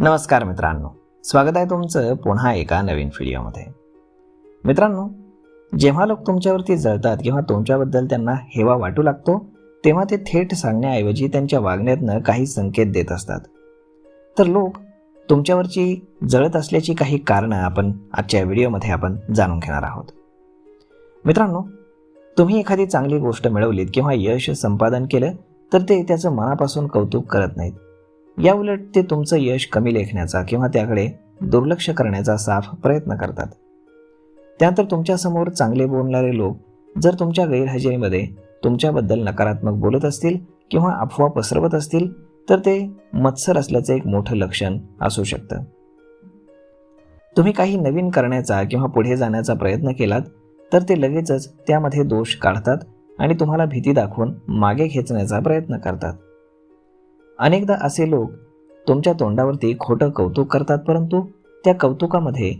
नमस्कार मित्रांनो, स्वागत आहे तुमचं पुन्हा एका नवीन व्हिडिओमध्ये. मित्रांनो, जेव्हा लोक तुमच्यावरती जळतात किंवा तुमच्याबद्दल त्यांना हेवा वाटू लागतो, तेव्हा ते थेट सांगण्याऐवजी त्यांच्या वागण्यातनं काही संकेत देत असतात. तर लोक तुमच्यावरची जळत असल्याची काही कारणं आपण आजच्या व्हिडिओमध्ये आपण जाणून घेणार आहोत. मित्रांनो, तुम्ही एखादी चांगली गोष्ट मिळवलीत किंवा यश संपादन केलं तर ते त्याचं मनापासून कौतुक करत नाहीत. या उलट ते तुमचं यश कमी लेखण्याचा किंवा त्याकडे दुर्लक्ष करण्याचा साफ प्रयत्न करतात. त्यानंतर तुमच्यासमोर चांगले बोलणारे लोक जर तुमच्या गैरहजेरीमध्ये तुमच्याबद्दल नकारात्मक बोलत असतील किंवा अफवा पसरवत असतील तर ते मत्सर असल्याचं एक मोठं लक्षण असू शकतं. तुम्ही काही नवीन करण्याचा किंवा पुढे जाण्याचा प्रयत्न केलात तर ते लगेचच त्यामध्ये दोष काढतात आणि तुम्हाला भीती दाखवून मागे खेचण्याचा प्रयत्न करतात. अनेकदा असे लोक तुमच्या तोंडावरती खोटं कौतुक करतात, परंतु त्या कौतुकामध्ये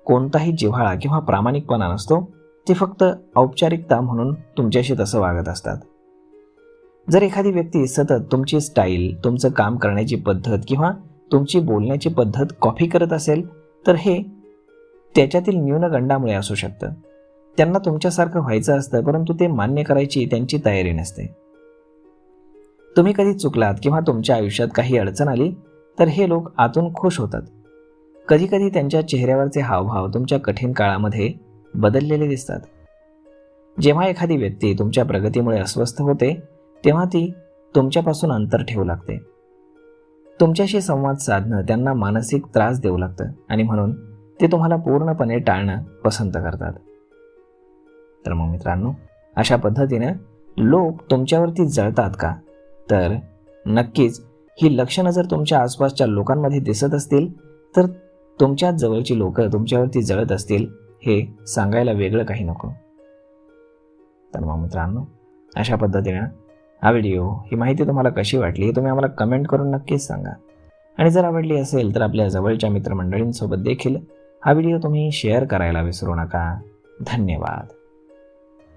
कोणताही जिव्हाळा किंवा प्रामाणिकपणा नसतो. ते फक्त औपचारिकता म्हणून तुमच्याशी तसं वागत असतात. जर एखादी व्यक्ती सतत तुमची स्टाईल, तुमचं काम करण्याची पद्धत किंवा तुमची बोलण्याची पद्धत कॉपी करत असेल तर हे त्याच्यातील न्यूनगंडामुळे असू शकतं. त्यांना तुमच्यासारखं व्हायचं असतं, परंतु ते मान्य करायची त्यांची तयारी नसते. तुम्ही कधी चुकलात किंवा तुमच्या आयुष्यात काही अडचण आली तर हे लोक आतून खुश होतात. कधीकधी त्यांच्या चेहऱ्यावरचे हावभाव तुमच्या कठीण काळामध्ये बदललेले दिसतात. जेव्हा एखादी व्यक्ती तुमच्या प्रगतीमुळे अस्वस्थ होते तेव्हा ती तुमच्यापासून अंतर ठेवू लागते. तुमच्याशी संवाद साधणं त्यांना मानसिक त्रास देऊ लागतं आणि म्हणून ते तुम्हाला पूर्णपणे टाळणं पसंत करतात. तर मग मित्रांनो, अशा पद्धतीनं लोक तुमच्यावरती जळतात का? तर नक्कीच ही लक्षणं जर तुमच्या आसपासच्या लोकांमध्ये दिसत असतील तर तुमच्या जवळची लोक तुमच्यावरती जळत असतील हे सांगायला वेगळं काही नको. तर मग मित्रांनो, अशा पद्धतीनं हा व्हिडिओ, ही माहिती तुम्हाला कशी वाटली हे तुम्ही आम्हाला कमेंट करून नक्कीच सांगा. आणि जर आवडली असेल तर आपल्या जवळच्या मित्रमंडळींसोबत देखील हा व्हिडिओ तुम्ही शेअर करायला विसरू नका. धन्यवाद.